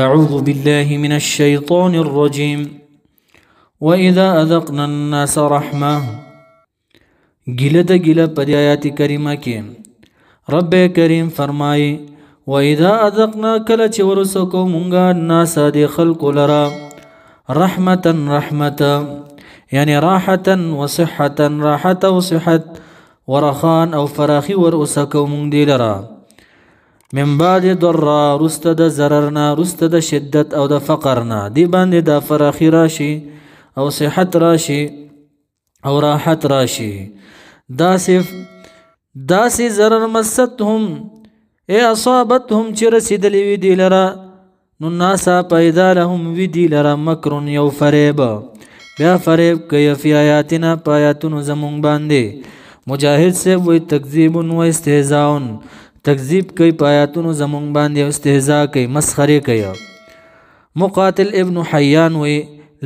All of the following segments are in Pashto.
أعوذ بالله من الشيطان الرجيم. وإذا أذقنا الناس رحمة گلة پر آیات کریمہ کی رب کریم فرمائی وإذا أذقنا کل چورسکو منگا الناس دی خلق لرا رحمة رحمة يعني راحة وصحة راحة وصحة ورخان أو فراخي ورسكو من دي لرا من بعد ضرا رستد زررنا رستد شدت او د فقرنا دی باندې د فراخي راشي او صحت راشي او راحت راشي داسې زرر مستهم اي اصابتهم چې رسیدلی وي دی لرا نو ناسا پیدا لهم وي دی لرا مکر یو فریب بیا فریب کوي فی آیاتنا پایاتونو زمون باندې مجاهد سے وی تکذیب و استهزاء تکذیب کوي پایاتونو زمون باندې استهزاء کوي مسخره کوي. مقاتل ابن حیان وی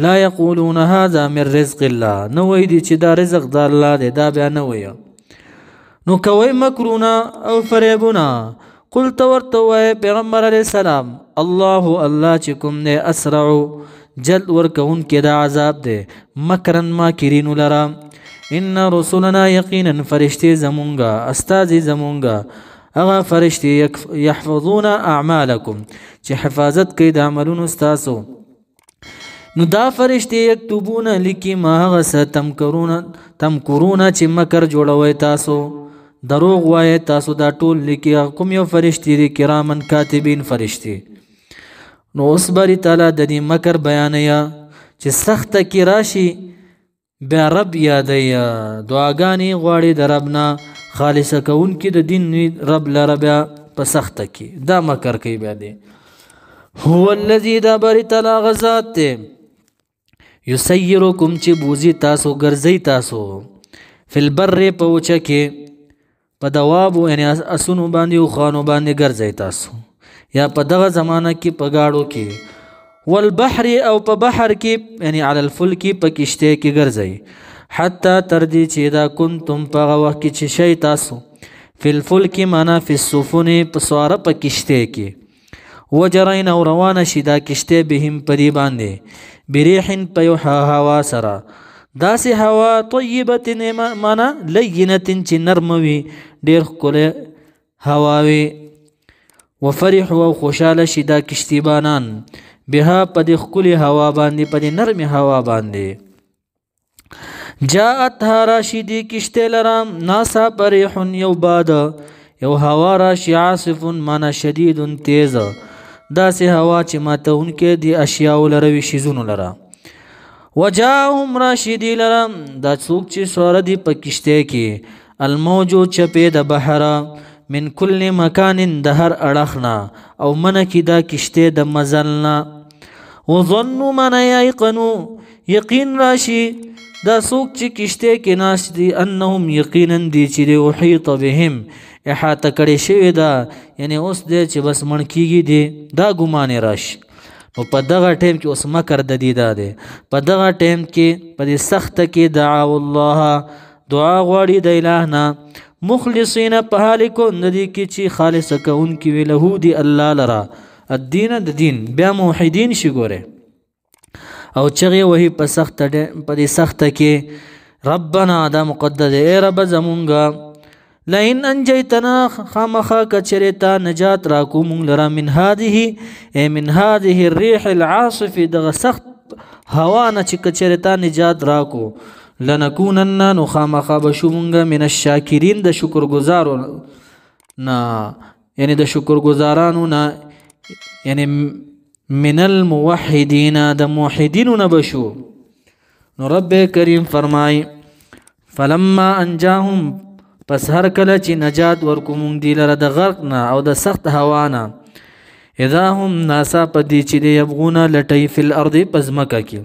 لا یقولون هذا من رزق الله نو وی دي چې دا رزق د الله دی دا بیا نه وی نو کوي مکرونا او فریبنا قلت ورته پیغمبر علیہ السلام الله چې کوم نه اسرع جلد ورکون کې دا عذاب دی مکرن ما کرینو لرا ان رسولنا یقینا فرشتي زمونگا استاذ زمونگا اغا فرشتي يحفظون اعمالكم چې حفاظت کوي د عملونو استاسو نو دا فرشتي یكتبون لکی ما هغه تمکرون چې مکر جوړوي تاسو دروغ وای تاسو دا ټول لکی کوم یو فرشتي دي کرامن کاتبین فرشتي نو اوس بری تعالی د دې مکر بیانیا چې سخت کی راشي بیا رب یادیا دعاګانی غواړي د ربنا خالص کون کی د دین رب لربیا په سخت کی دا مکر کوي بیا دی هو الذی دا بری تعالی غزاد ته یسیرکم چې بوزي تاسو ګرځي تاسو فل بر پوچه کې په دواب یعنی اسونو باندې او خانو باندې ګرځي تاسو یا په دغه زمانہ کې په گاړو کې والبحر او په بحر کې یعنی علی الفلک په کشته کې ګرځي حتی تردی چې دا کنتم په وخت کې چې شي تاسو فی الفلک معنا فی السفن په سواره په کشته کې وجرین او روانه شي دا کشته بهم پری باندې بریح په یو هوا سره داسې هوا طیبه معنا لینه چې نرم وي ډیر ښکلی هوا وي وفرح او خوشاله شي دا کشتیبانان بها په د ښکلي هوا باندې په د نرم هوا باندې جاءتها راشدی کشته لرام ناسا پریح یو باد یو هوا راشي عاصف معنا شدید تیز داسې هوا چې ماتونکې دی اشیاء لروي شیزونو لرا وجاءهم راشدی لرام دا څوک چې سوار دی په کشته کې الموجو چپې د بحر من کل مکان د هر اړخنا او من کی دا کشته د مزلنا وظنوا من یقنو یقین راشي دا څوک چې کشته کې ناس دي انهم یقینا دي چې وحیط بهم احاطه کړي شوی دا یعنی اوس دې چې بس مړ کیږي دي دا ګمان راشي نو په دغه ټیم کې اوس مکر د دې دا دی په دغه ټیم کې په دې سخت کې دعا الله دعا غواړي د الٰه نه مخلصین په حال کو ندی کې چې خالص کون کې ویله دی الله لرا الدین د دین بیا موحدین شي ګوره او چغه وਹੀ په سخت په دې سخت کې ربنا دا مقدس اے رب زمونږه لئن انجیتنا خامخا کچریتا نجات راکو مونږ لرا من هذه الريح العاصف دغه سخت هوا نه چې کچریتا نجات راکو لنکونن نو خامخا بشو مونږه من الشاکرین د شکر گزارو نه یعنی د شکر گزارانو نه یعنی من الموحدین د موحدین نبشو نو رب کریم فرمای فلما انجاهم پس هر کله چې نجات ورکوم دی لره د غرق نه او د سخت هوا نه اذا هم ناسا پدی چې یبغون لټی فی الارض پزمکه کې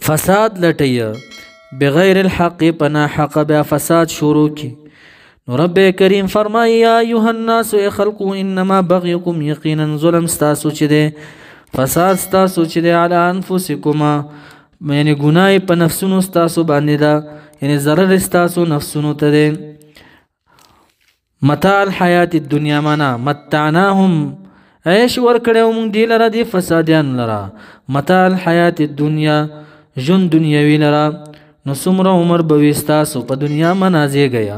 فساد لټی بغیر الحق پنا حق بیا فساد شروع کی نو رب کریم فرمای یا ایها الناس خلقوا انما بغيكم یقینا ظلم ستاسو چې ده فساد ستاسو چې ده علی انفسکما یعنی ګناه په نفسونو ستاسو باندې ده یعنی ضرر ستاسو نفسونو ته ده متاع الحیات الدنیا معنا متعناهم عیش ورکړو موږ دی لره دی فسادیان لره متاع الحیات الدنیا ژوند دنیوي لره نو څومره عمر به وي ستاسو په دنیا منازې گیا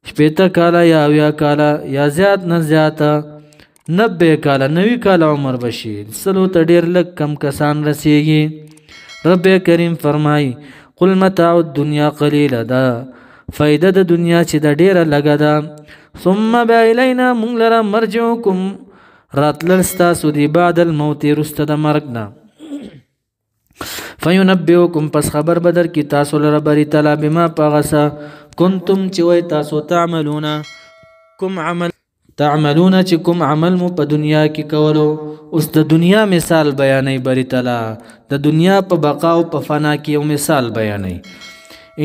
80 کاله یا 80 کاله یا زیات نه زیاته 90 کاله 90 کاله عمر بشي سلو ته ډیر لږ کم کسان رسیږي رب کریم فرمای قل متاع الدنیا قلیله دا فائدہ د دنیا چې د ډیره لګه ده ثم بالینا موږ لره مرجعکم راتلل ستاسو دی بعد الموت رسته د مرګ نه فینبئکم پس خبر بدر کی تاسو لره بری تعالی بما پغسا کنتم چې وای تاسو تعملون چې کوم عمل مو په دنیا کې کولو اوس د دنیا مثال بیانې بری تعالی د دنیا په بقا او په فنا کې یو مثال بیانې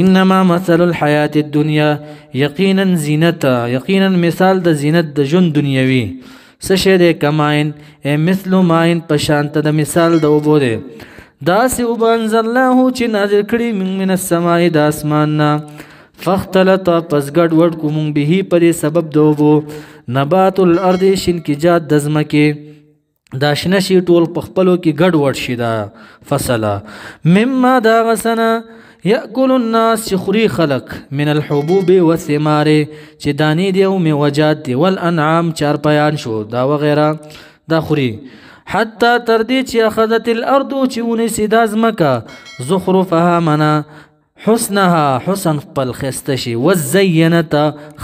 انما مثل الحیات الدنیا یقینا زینت یقینا مثال د زینت د ژوند دنیوي څه شی دی کماین مثل ماین په شانته د مثال د اوبو دی داسې اوبه انزل الله چې نازل کړي من السماء د اسمان نه فاختلط پس ګډ وډ کو مونږ به په دې سبب د اوبو نبات الارض شنکجات د ځمکې دا شنه شي ټول په خپلو کې ګډ وډ شي دا فصله مما دا غسنه یاکل الناس چې خوري خلق من الحبوب والثمار چې دانی دی او میوجات دی والانعام چارپیان شو دا وغیره دا خوري حتی تر دې چې اخذت الارض چې ونیسي دا ځمکه زخرفها منا حسنها حسن خپل خسته شي وزینت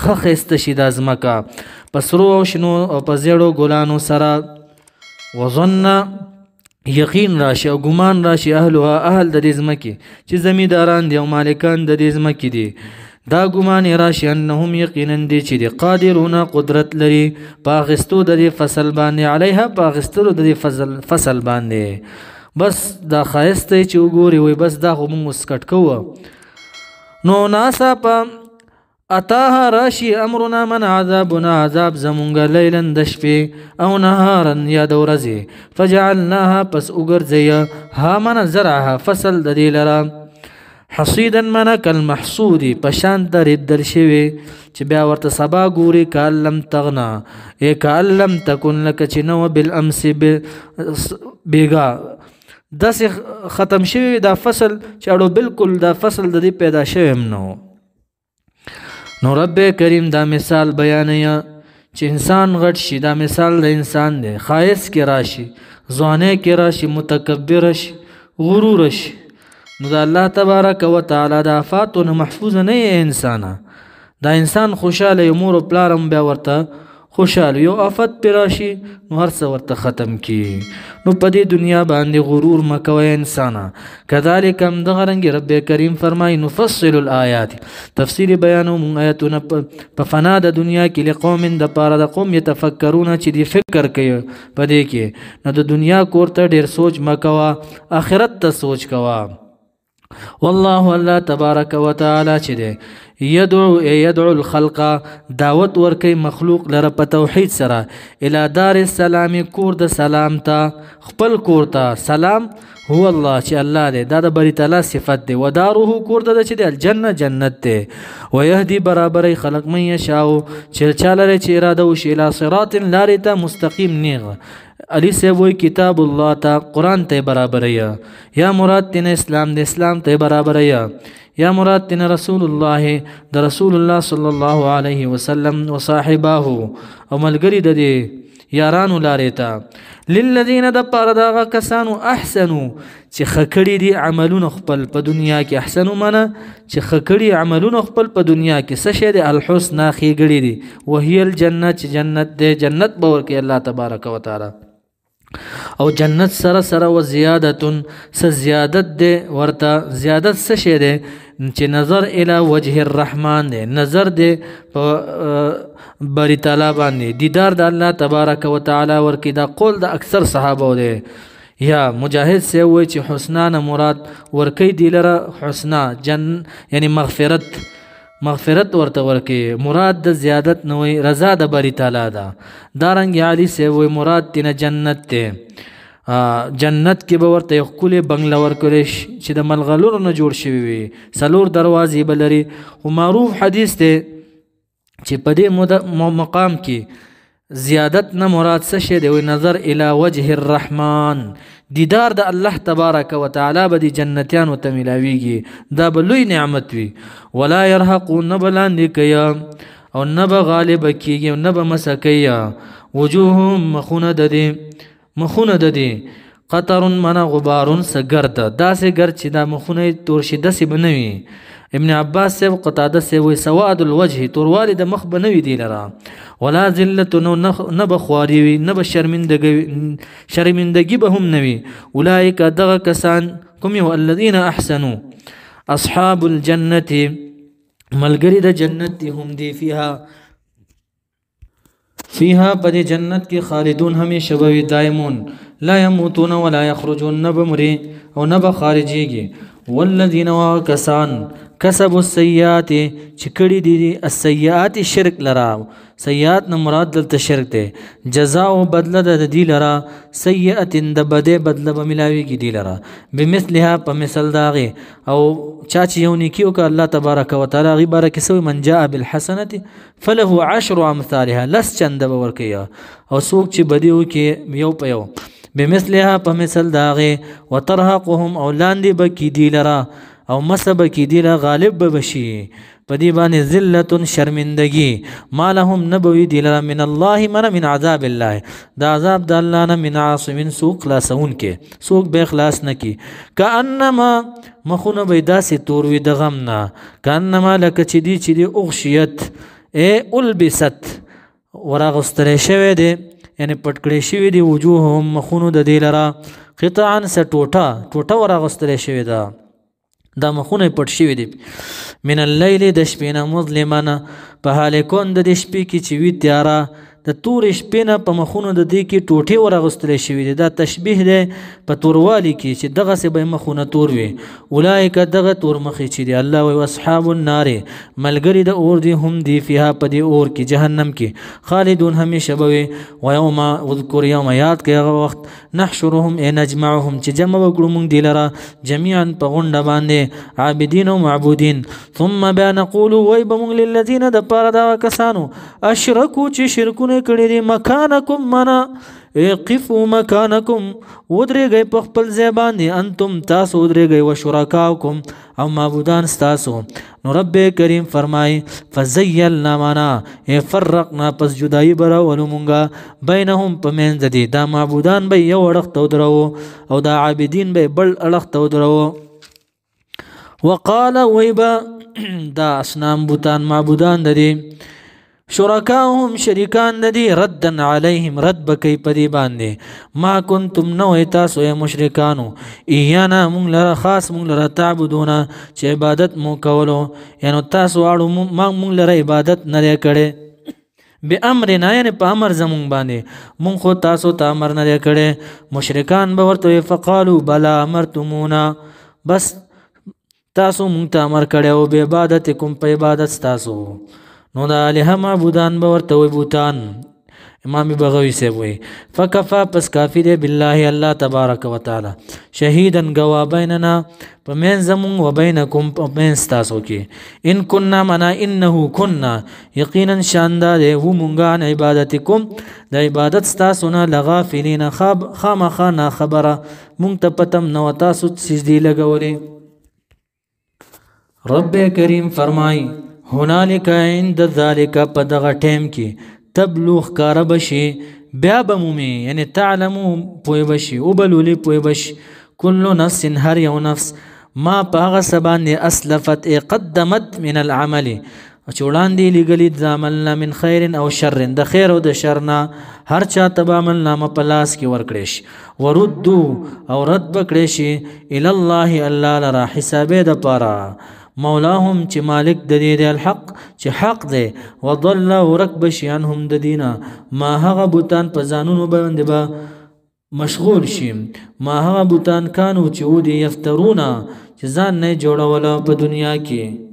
ښه خسته شي دا ځمکه په سرو او شنو او په زیړو ګلانو سره وظن یقین راشي او ګمان راشي اهلها اهل د دې ځمکې چې زمینداران دي او مالکان د دې ځمکې دي دا ګمان راشي انهم یقینا دي چې د قادرون قدرت لري په اخیستو د دې فصل باندې علیها په اخیستو د دې فصل باندې بس دا ښایسته چې وګوري وي بس دا خو موږ مسکټ کوو نو ناڅاپه اتاها راشي امرنا من عذابنا عذاب زمونږ لیلا د شپې او نهارا یا د ورځې فجعلناها پس وګرځئ ها من زرعها فصل د دې لره حصیدا من کالمحصودی په شان د ریدل شوي چې بیا ورته سبا ګوري کال لم تغنا ای کال لم تکن لکه چې نو بالامس بیګا داسې ختم شوی دا فصل چې اړو بالکل دا فصل د دې پیدا شوی نو رب کریم دا مثال بیانوي چې انسان غټ شي دا مثال د انسان دی خایس کې راشي ځوانۍ کې راشي متکبر شي غرور شي نو دا الله تبارک و تعالی دا آفاتونه محفوظ نه یې انسانه دا انسان خوشاله یو مور او پلارم بیا ورته خوشاله یو آفت پې راشي نو هر څه ورته ختم کی نو په دې دنیا باندې غرور مه کوئ انسانه کذلک همدغه رنګې رب کریم فرمایي نفصل الآیات تفصیل بیانو مونږ آیتونه په فنا د دنیا کې لقوم دپاره د قوم یتفکرونه چې دی فکر کوي په دې کې نو د دنیا کور ته ډېر سوچ مه کوه آخرت ته سوچ کوه والله الله تبارک و تعالی چې دی يدعو الخلق دعوت ورکی مخلوق لره په توحید سره الى دار السلام کور د سلام ته خپل کور ته سلام هو الله چې الله دی دا د بری تعالی صفت دی وداره کور ته چې دی الجنه جنت دی ويهدي برابري خلق من يشاء چې چاله چې اراده وشي الى صراط لارې ته مستقیم نیغ علی صاحب وی کتاب الله ته قرآن ته برابر یا مراد تین اسلام د اسلام ته برابر یا مراد تین رسول الله د رسول الله صلی الله علیه وسلم وصاحبه او ملګری د دې یارانو لارې ته للذین د پاره دغه کسانو احسنو چې خکړی دي عملونه خپل په دنیا کې احسنو منه چې خکړی عملونه خپل په دنیا کې څه شی دی الحسنى خېګړی دي وهي الجنه چې جنت دی جنت به ورکړي الله تبارک وتعالی او جنت سره سره و زیادتون س زیادت دی ورته زیادت څه شی دی چې نظر الی وجه الرحمن دی نظر دی په بری تعالی باندې دیدار د الله تبارک و تعالی ورکی دا قول د اکثر صحابه دی یا مجاهد سے وای چې حسنا نه مراد ورکی دی لره حسنا یعنی مغفرت ورته ورکی مراد د زیادت نه وای رضا د بری تعالی دا دارنګ علی سے وای مراد تینه جنت ته جنت کې به ورته یو ښکلی بنګله ورکړی چې د ملغلرو نه جوړ شوي وي څلور دروازې به لري خو معروف حدیث دی چې په دې مقام کې زیادت نه مراد څه شی دی؟ وی نظر الی وجه الرحمن، دیدار د الله تبارک و تعالی به د جنتیانو ته ملاویږي، دا به لوی نعمت وي. ولا يرهقون، نه به لاندې کوي او نه به غالبه کېږي او نه به مسه کوي. وجوههم، مخونه د دې قطر منه غبارون څه ګرد، داسې ګرد چې دا مخونه تور شي داسې به نه وي. ابن عباس صاحب قتاده صاحب وی سواد الوجه، توروالی د مخ به نه وي دی لره. ولا ذلت، نه به خواري وي، نه به شرمندګي به هم نه وي. اولئک دغه کسان کوم یو الذین احسنوا اصحاب الجنة، ملګری د جنت دی، هم دی فیها په دې جنت کې خالدون، همیشه به دائمون. لا يموتون ولا يخرجون، نه به مري او نه به خارجيږي. والذین وکسان کسبوا السیئات، چې کړي دي السیئات شرک لرا، سیئات نه مراد دلته شرک دی. جزاء بدله د دې لرا سیئه، د بده بدله به ملاویږي دی لرا بمثلها، په مثل داغه. او چا چې یو نیکی وکړه الله تبارک و تعالی غي بارک سوی من جاء بالحسنه فله 10 امثالها، لس چنده به ورکړي. او څوک چې بدی وکړي یو په یو بمثلها، په مثل داغه. وترهقهم، او لاندې بکی دی لرا او مسب کی دی لرا غالب بشي په دې باندې ذلت شرمندگی. ما لهم نبوي دی لرا من الله، من عذاب الله، دا عذاب د الله نه، من عاصم سوق خلاصون کې، سوق به خلاص نه کی. کانما مخونه به داسې تور وي د غم نه، کانما لکه چې دی اغشیت البست، ورغستل شوی دی، یعنی پټکړې شوی دی. وجوههم، مخونو د دې لرا قطعا س ټوټه ورغستل شوی ده، دا مخونه پټ شوی دی. من الليل، د شپې نه، مظلمانه په حال کون د شپې کې چې وی تیاره، د تور شپې نه په مخونو د دې کې ټوټې ورغستل شوی دی. دا تشبیه دی په توروالی کې چې دغه سه به مخونه تور وي. اولئک دغه تور مخې چې دی الله او اصحاب النار، ملګری د اور دی، هم دی فیها په دې اور کې جهنم کې خالدون، همیشه به. و یوم اذکر، یوم یاد کې هغه وخت نحشرهم نجمعهم، چې جمع وکړو موږ دی لره جميعا په غونډه باندې، عابدین او معبودین. ثم بیا نقول، وای به موږ للذین د پاره دا کسانو اشرکو چې شرکونه کړي دي، مکانکم منا قفوا مکانکم، ودرېږئ په خپل ځای باندې، انتم تاسو ودرېږئ، وشرکاکم او معبودان ستاسو. نو رب کریم فرمای فزیلنا منا فرقنا، پس جدائی براولو مونږه بینهم په منځ دي، دا معبودان به یو اړخ ته ودرو او دا عابدین به بل اړخ ته ودرو. وقال ویبا دا اصنام بوتان معبودان دي، شرکاهم شریکان د دې ردن علیهم، رد بکی پدی باندې. ما کنتم نو تاسو یا مشرکانو، ایانا مونږ لره خاص مونږ لره تعبدونه چې عبادت مو کولو، یعنی تاسو اړو مونږ لره عبادت نه کړي. به امرنا، یعنی په امر زمونږ باندې، مونږ خو تاسو ته امر نه کړي. مشرکان به ورته فقالو بلا امرتمونا، بس تاسو مونږ ته امر کړي او به عبادت کوم په عبادت تاسو. نو دا الہ معبودان به ورته وي بوتان. امام بغوی سے وی فکفا، پس کافی دے بالله الله تبارک و تعالی شهیدن گوا بیننا پمین زمون و بینکم پمین ستاسو کی. ان کننا منا انه کننا، یقینا شاندا دے و مونگان عبادتکم، دا عبادت ستاسونا لغافلین، خامخانا خبره مونگ تا پتم نو تاسو سجدی لگولی. رب کریم فرمائی هنالک عند ذالک، پا دغا ٹیم کی تبلوغ کار بشی، بیا بمومی، یعنی تعلمو پوی بشی، اوبلولی پوی بشی، کلو نفس هر یو نفس، ما پا آغا سبان اسلفت قدمت من العمل، چوڑان دی لگلی داملنا من خیر او شر، د خیر او د شرنا هر چا تباملنا مپلاس کی ورکڑیش. وردو او رد بکڑیشی الاللہ اللہ لرا، حسابه د پارا، مولاهم چې مالک د دې دی، الحق چې حق دی، وضل ورک بشي عنهم د دینا ما هغه بوتان په ځانونو باندې به مشغول شي، ما هغه بوتان کانو چې ودي یفترونا چې ځان نه جوړوله په دنیا کې.